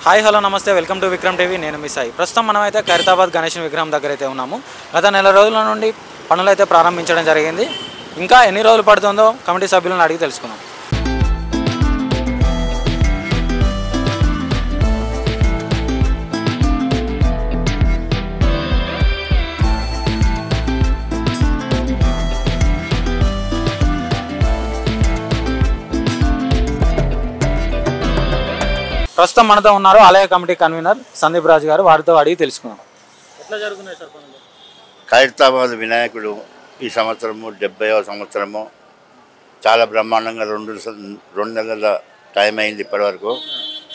Hi hello నమస్తే welcome to Vikram TV. నేను మీ సాయి. ప్రస్తుతం మనమైతే ఖైరతాబాద్ గణేష్ విగ్రహం దగ్గర అయితే ఉన్నాము. గత నెల రోజుల నుండి పనులు అయితే ప్రారంభించడం జరిగింది. ఇంకా ఎన్ని రోజులు పడుతుందో కమిటీ సభ్యులను అడిగి తెలుసుకుందాం. ప్రస్తుతం మనతో ఉన్నారు ఆలయ కమిటీ కన్వీనర్ సందీప్ రాజు గారు. వారితో అడిగి తెలుసుకుందాం. ఎట్లా జరుగుతున్నాయి సార్ పనులు? ఖైరతాబాద్ వినాయకుడు ఈ సంవత్సరము 70వ సంవత్సరము చాలా బ్రహ్మాండంగా రెండు నెలల టైం అయింది. ఇప్పటివరకు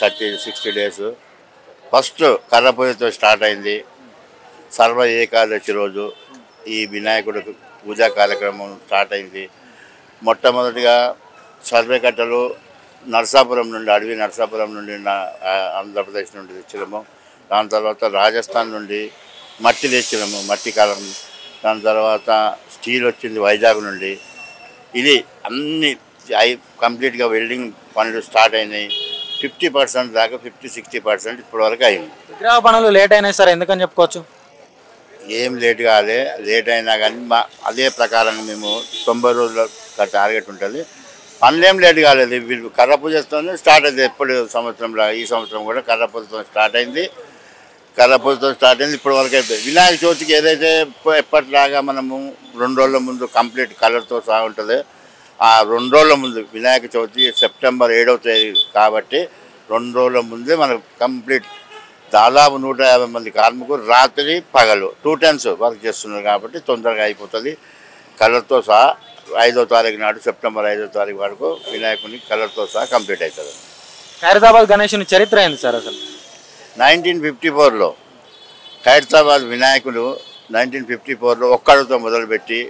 60 డేస్. ఫస్ట్ కర్రపూజతో స్టార్ట్ అయింది. సర్వ ఏకాదశి రోజు ఈ వినాయకుడు పూజా కార్యక్రమం స్టార్ట్ అయింది. మొట్టమొదటిగా సర్వే కట్టలు నర్సాపురం నుండి, అడవి నర్సాపురం నుండి, ఆంధ్రప్రదేశ్ నుండి తెచ్చినాము. దాని తర్వాత రాజస్థాన్ నుండి మట్టి తెచ్చినాము, మట్టి కాలం. దాని తర్వాత స్టీల్ వచ్చింది వైజాగ్ నుండి. ఇది అన్ని కంప్లీట్గా వెల్డింగ్ పనులు స్టార్ట్ అయినాయి. 50% దాకా 50-60% ఇప్పటివరకు అయింది. విగ్రహ పనులు లేట్ అయినాయి సార్, ఎందుకని చెప్పుకోవచ్చు? ఏం లేట్ కాలే. లేట్ అయినా కానీ అదే ప్రకారంగా మేము 90 రోజుల టార్గెట్ ఉంటుంది. పనులేం లేట్ కాలేదు. వీళ్ళు కర్ర పూజతోనే స్టార్ట్ అయింది. ఎప్పుడు సంవత్సరంలో ఈ సంవత్సరం కూడా కర్ర పూజతో స్టార్ట్ అయింది. ఇప్పటి వరకు అయిపోయింది. వినాయక చవితికి ఏదైతే ఎప్పటిలాగా మనము 2 రోజుల ముందు కంప్లీట్ కలర్తో సహా ఉంటుంది. ఆ 2 రోజుల ముందు వినాయక చవితి సెప్టెంబర్ 7వ తేదీ కాబట్టి 2 రోజుల ముందే మనకు కంప్లీట్ దాదాపు 150 మంది కార్మికులు రాత్రి పగలు 2 times వర్క్ చేస్తున్నారు కాబట్టి తొందరగా అయిపోతుంది. కలర్తో సహా 5వ తారీఖు నాడు, సెప్టెంబర్ 5వ తారీఖు వరకు వినాయకుని కలర్తో సహా కంప్లీట్ అవుతుంది. ఖైరతాబాద్ గణేషుని చరిత్ర ఏంది సార్ అసలు? 1954లో ఖైరతాబాద్ వినాయకుడు 1954లో ఒక్కడుతో మొదలుపెట్టి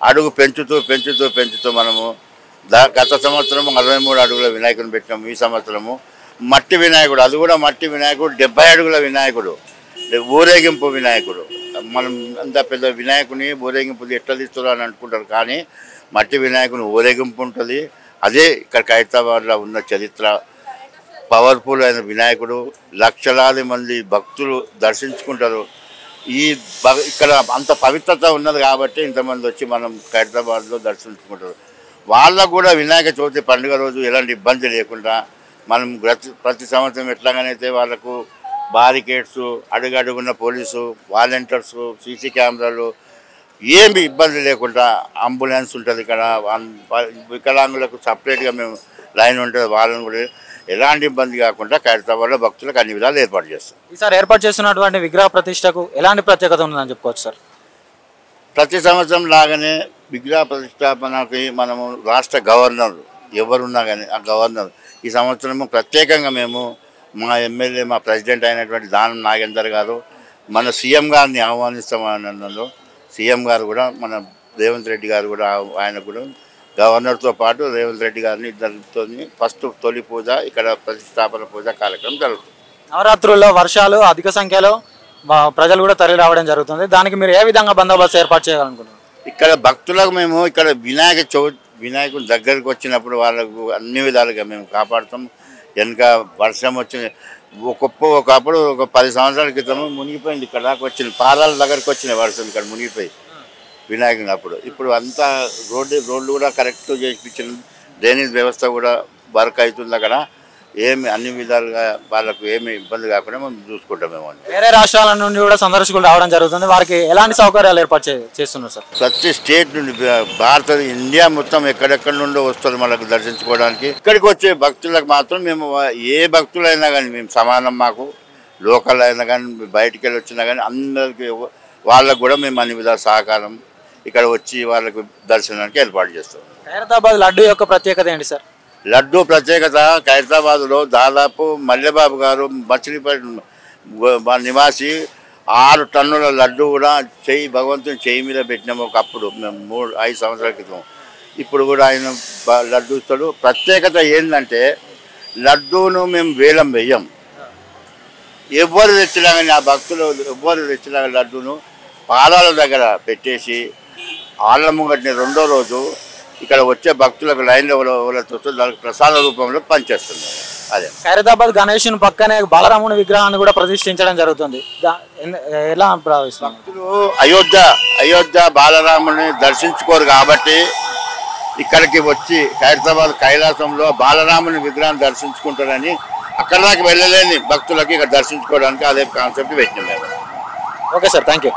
అడుగు పెంచుతూ మనము గత సంవత్సరం 63 అడుగుల వినాయకుని పెట్టినాము. ఈ సంవత్సరము మట్టి వినాయకుడు, అది కూడా మట్టి వినాయకుడు 70 అడుగుల వినాయకుడు, ఊరేగింపు వినాయకుడు. మనం అంత పెద్ద వినాయకుని ఊరేగింపు ఎట్లా తీస్తున్నారు అని అనుకుంటారు, కానీ మట్టి వినాయకుని ఊరేగింపు ఉంటుంది. అదే ఇక్కడ ఖైరతాబాద్లో ఉన్న చరిత్ర. పవర్ఫుల్ అయిన వినాయకుడు, లక్షలాది మంది భక్తులు దర్శించుకుంటారు. ఇక్కడ అంత పవిత్రత ఉన్నది కాబట్టి ఇంతమంది వచ్చి మనం ఖైరతాబాద్లో దర్శించుకుంటారు. వాళ్ళకు కూడా వినాయక చవితి పండుగ రోజు ఎలాంటి ఇబ్బంది లేకుండా మనం ప్రతి సంవత్సరం ఎట్లాగనైతే వాళ్ళకు బారికేడ్స్, అడుగడుగున్న పోలీసు వాలంటీర్స్, సీసీ కెమెరాలు, ఏమి ఇబ్బంది లేకుండా అంబులెన్స్ ఉంటుంది ఇక్కడ. వికలాంగులకు సపరేట్గా మేము లైన్ ఉంటుంది. వాళ్ళని కూడా ఎలాంటి ఇబ్బంది కాకుండా ఖైరతాబాద్లో భక్తులకు అన్ని విధాలు ఏర్పాటు చేస్తాం. ఈసారి ఏర్పాటు చేస్తున్నటువంటి విగ్రహ ప్రతిష్టకు ఎలాంటి ప్రత్యేకత ఉందని చెప్పుకోవచ్చు సార్? ప్రతి సంవత్సరం లాగానే విగ్రహ ప్రతిష్టాపనకి మనము రాష్ట్ర గవర్నర్ ఎవరున్నా కానీ ఆ గవర్నర్ ఈ సంవత్సరము ప్రత్యేకంగా మేము మా ఎమ్మెల్యే, మా ప్రెసిడెంట్ అయినటువంటి దానం నాగేందర్ గారు మన సీఎం గారిని ఆహ్వానిస్తామన్నారు. సీఎం గారు కూడా మన రేవంత్ రెడ్డి గారు కూడా ఆయన కూడా గవర్నర్తో పాటు రేవంత్ రెడ్డి గారిని ఇద్దరితో ఫస్ట్ తొలి పూజ, ఇక్కడ ప్రతిష్టాపన పూజ కార్యక్రమం జరుగుతుంది. నవరాత్రుల్లో వర్షాలు అధిక సంఖ్యలో ప్రజలు కూడా తరలి రావడం జరుగుతుంది. దానికి మీరు ఏ విధంగా బందోబస్తు ఏర్పాటు చేయాలనుకుంటున్నారు? ఇక్కడ భక్తులకు మేము ఇక్కడ వినాయకుడి దగ్గరికి వచ్చినప్పుడు వాళ్ళకు అన్ని విధాలుగా మేము కాపాడుతాం. వెనక వర్షం వచ్చింది, ఒకప్పుడు ఒక 10 సంవత్సరాల క్రితము మునిగిపోయింది. ఇక్కడ దాకా వచ్చింది, పాదాల దగ్గరికి వచ్చిన వర్షం ఇక్కడ మునిగిపోయి వినాయకుని. ఇప్పుడు అంతా రోడ్లు కూడా కరెక్ట్ చేయించిన, డ్రైనేజ్ వ్యవస్థ కూడా వర్క్ అవుతుంది. అక్కడ ఏమి అన్ని విధాలుగా వాళ్ళకు ఏమి ఇబ్బంది కాకుండా మనం చూసుకుంటాం. మేము వేరే రాష్ట్రాల నుండి కూడా సందర్శకులు రావడం జరుగుతుంది. వారికి ఎలాంటి సౌకర్యాలు ఏర్పాటు చేస్తున్నారు సార్? ప్రతి స్టేట్ నుండి ఇండియా మొత్తం ఎక్కడెక్కడి నుండో వస్తారు మనకు దర్శించుకోవడానికి. ఇక్కడికి వచ్చే భక్తులకు మాత్రం మేము ఏ భక్తులైనా కానీ మేము సమానం. మాకు లోకల్ అయినా కానీ బయటికి వెళ్ళి వచ్చినా కానీ అందరికి వాళ్ళకు కూడా మేము అన్ని విధాల సహకారం ఇక్కడ వచ్చి వాళ్ళకు దర్శనానికి ఏర్పాటు చేస్తాం. ఖైరతాబాద్ లడ్డు యొక్క ప్రత్యేకత ఏంటి సార్? లడ్డు ప్రత్యేకత ఖైరతాబాద్లో దాదాపు మల్లెబాబు గారు మచిలీపట్నం నివాసి 6 టన్నుల లడ్డు కూడా భగవంతుని చెయ్యి మీద పెట్టినాము ఒకప్పుడు మేము 3-5 సంవత్సరాల క్రితం. ఇప్పుడు కూడా ఆయన లడ్డు ఇస్తాడు. ప్రత్యేకత ఏంటంటే లడ్డూను మేము వేలం వేయం. ఎవ్వరు తెచ్చినా కానీ ఆ భక్తులు ఎవ్వరు తెచ్చినా లడ్డూను పాదాల దగ్గర పెట్టేసి ఆళ్ళ ముంగటిని 2వ రోజు ఇక్కడ వచ్చే భక్తులకు లైన్లో దానికి ప్రసాద రూపంలో పనిచేస్తున్నారు. అదే ఖైరతాబాద్ గణేషుని పక్కనే బాలరాముని విగ్రహాన్ని కూడా ప్రతిష్ఠించడం జరుగుతుంది. ఎలా భావిస్తున్నాం? భక్తులు అయోధ్య బాలరాముని దర్శించుకోరు కాబట్టి ఇక్కడికి వచ్చి ఖైరతాబాద్ కైలాసంలో బాలరాముని విగ్రహాన్ని దర్శించుకుంటారని అక్కడ దాకా వెళ్ళలేని భక్తులకి ఇక్కడ దర్శించుకోవడానికి అదే కాన్సెప్ట్ పెట్టినాం మేము. Okay sir, thank you.